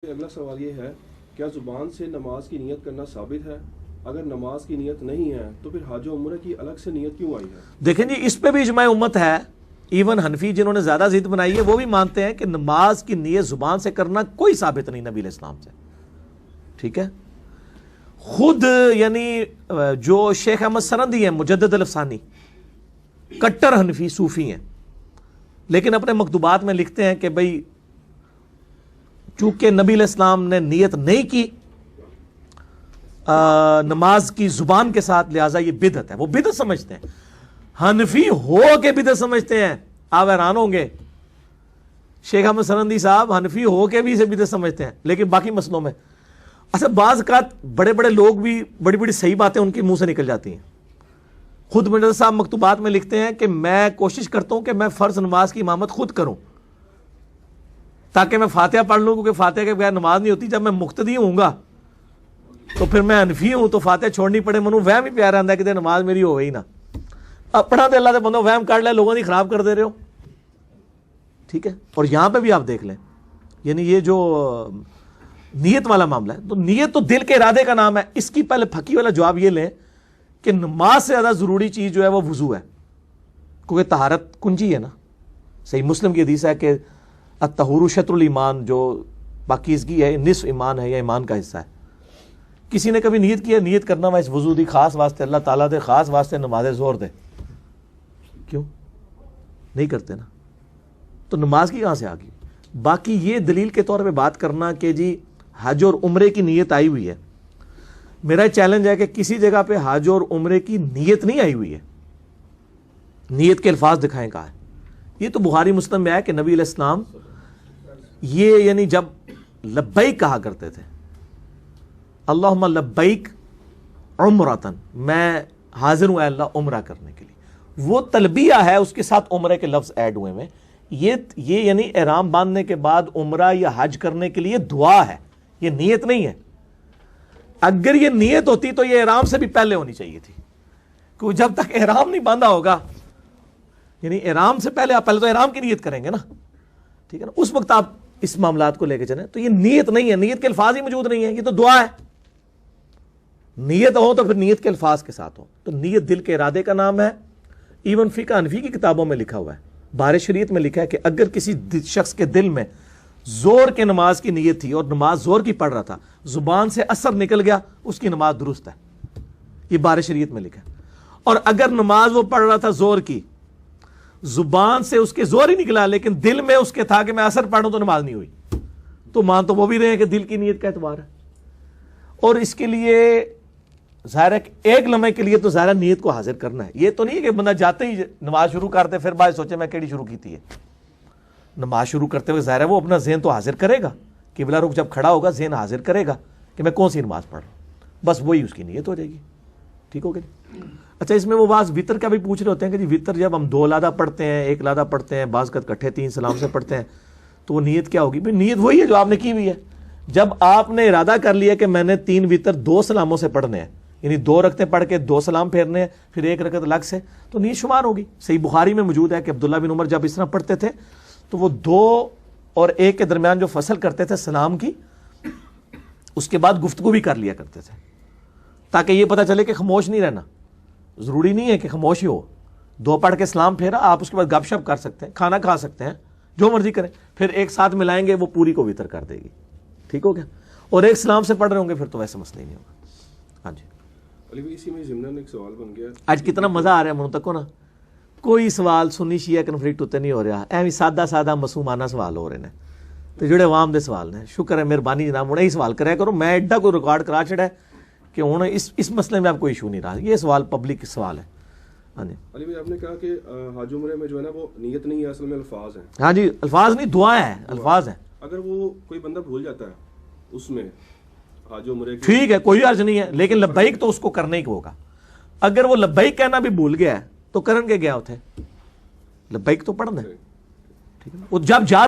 اگلا سوال یہ ہے، کیا زبان سے نماز کی نیت کرنا ثابت ہے؟ اگر نماز کی نیت نہیں ہے تو پھر حج و عمرہ کی الگ سے نیت کیوں آئی ہے؟ دیکھیں جی، اس پہ بھی اجماع امت ہے. ایون حنفی جنہوں نے زیادہ ضد بنائی ہے وہ بھی مانتے ہیں کہ نماز کی نیت زبان سے کرنا کوئی ثابت نہیں نبی علیہ السلام سے. ٹھیک ہے، خود یعنی جو شیخ احمد سرندی ہیں مجدد الافسانی، کٹر حنفی صوفی ہیں، لیکن اپنے مکتوبات میں لکھتے ہیں کہ بھئی چونکہ نبی علیہ السلام نے نیت نہیں کی نماز کی زبان کے ساتھ، لہٰذا یہ بدعت ہے. وہ بدعت سمجھتے ہیں. حنفی ہو کے بدعت سمجھتے ہیں. آپ حیران ہوں گے، شیخ احمد سرندی صاحب حنفی ہو کے بھی اسے بدعت سمجھتے ہیں، لیکن باقی مسئلوں میں اچھا بعض اوقات بڑے بڑے لوگ بھی بڑی بڑی صحیح باتیں ان کے منہ سے نکل جاتی ہیں. خود مجدد صاحب مکتوبات میں لکھتے ہیں کہ میں کوشش کرتا ہوں کہ میں فرض نماز کی امامت خود کروں تاکہ میں فاتحہ پڑھ لوں، کیونکہ فاتحہ کے بغیر نماز نہیں ہوتی. جب میں مقتدی ہوں گا تو پھر میں حنفی ہوں تو فاتحہ چھوڑنی پڑے، منو وہم ہی پیارا آتا ہے کہ نماز میری ہو گئی نا. اپنا تو اللہ سے بندہ وہم کر لے، لوگوں کی خراب کر دے رہے ہو. ٹھیک ہے، اور یہاں پہ بھی آپ دیکھ لیں، یعنی یہ جو نیت والا معاملہ ہے، تو نیت تو دل کے ارادے کا نام ہے. اس کی پہلے پھکی والا جواب یہ لیں کہ نماز سے زیادہ ضروری چیز جو ہے وہ وضو ہے، کیونکہ طہارت کنجی ہے نا. صحیح مسلم کی حدیث ہے کہ الطہور شطر الایمان، جو پاکیزگی ہے نصف ایمان ہے یا ایمان کا حصہ ہے. کسی نے کبھی نیت کیا نیت کرنا میں اس وضو دی خاص واسطے اللہ تعالیٰ دے خاص واسطے نماز زور دے؟ کیوں نہیں کرتے نا؟ تو نماز کی کہاں سے آ گئی؟ باقی یہ دلیل کے طور پہ بات کرنا کہ جی حج اور عمرے کی نیت آئی ہوئی ہے، میرا چیلنج ہے کہ کسی جگہ پہ حج اور عمرے کی نیت نہیں آئی ہوئی ہے. نیت کے الفاظ دکھائیں کہاں ہے؟ یہ تو بخاری مسلم میں ہے کہ نبی علیہ السلام یہ یعنی جب لبیک کہا کرتے تھے، اللہم لبیک عمرتن، میں حاضر ہوں اے اللہ عمرہ کرنے کے لیے، وہ تلبیہ ہے، اس کے ساتھ عمرے کے لفظ ایڈ ہوئے ہیں. یہ یعنی احرام باندھنے کے بعد عمرہ یا حج کرنے کے لیے دعا ہے، یہ نیت نہیں ہے. اگر یہ نیت ہوتی تو یہ احرام سے بھی پہلے ہونی چاہیے تھی، کیونکہ جب تک احرام نہیں باندھا ہوگا، یعنی احرام سے پہلے آپ پہلے تو احرام کی نیت کریں گے نا. ٹھیک ہے نا، اس وقت آپ اس معاملات کو لے کے چلیں. تو یہ نیت نہیں ہے، نیت کے الفاظ ہی موجود نہیں ہیں، یہ تو دعا ہے. نیت ہو تو پھر نیت کے الفاظ کے ساتھ ہو. تو نیت دل کے ارادے کا نام ہے. ایون فقہ حنفی کی کتابوں میں لکھا ہوا ہے، بار شریعت میں لکھا ہے کہ اگر کسی شخص کے دل میں زور کے نماز کی نیت تھی اور نماز زور کی پڑھ رہا تھا، زبان سے اثر نکل گیا، اس کی نماز درست ہے. یہ بار شریعت میں لکھا ہے. اور اگر نماز وہ پڑھ رہا تھا زور کی، زبان سے اس کے زور ہی نکلا لیکن دل میں اس کے تھا کہ میں اثر پڑھوں تو نماز نہیں ہوئی، تو مان تو وہ بھی رہے کہ دل کی نیت کا اعتبار ہے. اور اس کے لیے ظاہر ہے ایک لمحے کے لیے تو ظاہر نیت کو حاضر کرنا ہے. یہ تو نہیں ہے کہ بندہ جاتے ہی نماز شروع کرتے پھر بعد سوچے میں کیڑی شروع کیتی ہے. نماز شروع کرتے ہوئے ظاہر ہے وہ اپنا ذہن تو حاضر کرے گا، قبلہ رخ جب کھڑا ہوگا ذہن حاضر کرے گا کہ میں کون سی نماز پڑھ رہا ہوں، بس وہی اس کی نیت ہو جائے گی. ٹھیک ہو گیا. اچھا اس میں وہ بعض وطر کا بھی پوچھ رہے ہوتے ہیں کہ جی وطر جب ہم 2 لادہ پڑھتے ہیں، 1 لادہ پڑھتے ہیں، بعض کا اکٹھے 3 سلام سے پڑھتے ہیں، تو وہ نیت کیا ہوگی؟ نیت وہی ہے جو آپ نے کی ہوئی ہے. جب آپ نے ارادہ کر لیا کہ میں نے 3 وطر 2 سلاموں سے پڑھنے ہیں، یعنی 2 رکعتیں پڑھ کے 2 سلام پھیرنے ہیں، پھر 1 رکعت الگ سے، تو نیت شمار ہوگی. صحیح بخاری میں موجود ہے کہ عبداللہ بن عمر جب اس طرح پڑھتے تھے تو وہ 2 اور 1 کے درمیان جو فصل کرتے تھے سلام کی، اس کے بعد گفتگو بھی کر لیا کرتے تھے تاکہ یہ پتہ چلے کہ خاموش نہیں رہنا. ضروری نہیں ہے کہ خاموش ہی ہو. 2 پڑھ کے سلام پھیرا، آپ اس کے بعد گپ شپ کر سکتے ہیں، کھانا کھا سکتے ہیں، جو مرضی کریں، پھر ایک ساتھ ملائیں گے وہ پوری کو وطر کر دے گی. ٹھیک ہو گیا. اور 1 سلام سے پڑھ رہے ہوں گے پھر تو ویسے مسئلہ ہی نہیں ہوگا. ہاں جی علی بھائی، اسی میں ضمن ایک سوال بن گیا. آج کتنا مزہ آ رہا ہے منہ تک کو نا. کوئی سوال سنی شیعہ کنفلکٹ ہوتے نہیں ہو رہا، ایویں سادہ سادہ معصومانہ سوال ہو رہے ہیں تو جڑے عوام دے سوال نے. شکر ہے، مہربانی جناب، ہوں یہی سوال کریا کرو. میں ایڈا کوئی ریکارڈ کرا چھڑا ہے کہ ہوں اس مسئلے میں اب کوئی ایشو نہیں رہا. یہ سوال پبلک سوال ہے. ہاں جی علی بھائی، آپ نے کہا کہ حج عمرے میں جو ہے نا وہ نیت نہیں ہے، اصل میں الفاظ ہیں. ہاں جی، الفاظ نہیں، دعا ہے، الفاظ ہیں. اگر وہ کوئی بندہ بھول جاتا ہے اس میں حج عمرے کی، ٹھیک ہے، کوئی عرض نہیں ہے، لیکن لبیک تو اس کو کرنے ہی ہوگا. اگر وہ لبیک کہنا بھی بھول گیا ہے تو کرن کے گیا ہوتے لبیک تو پڑھنا ہے. ٹھیک ہے، وہ جب جا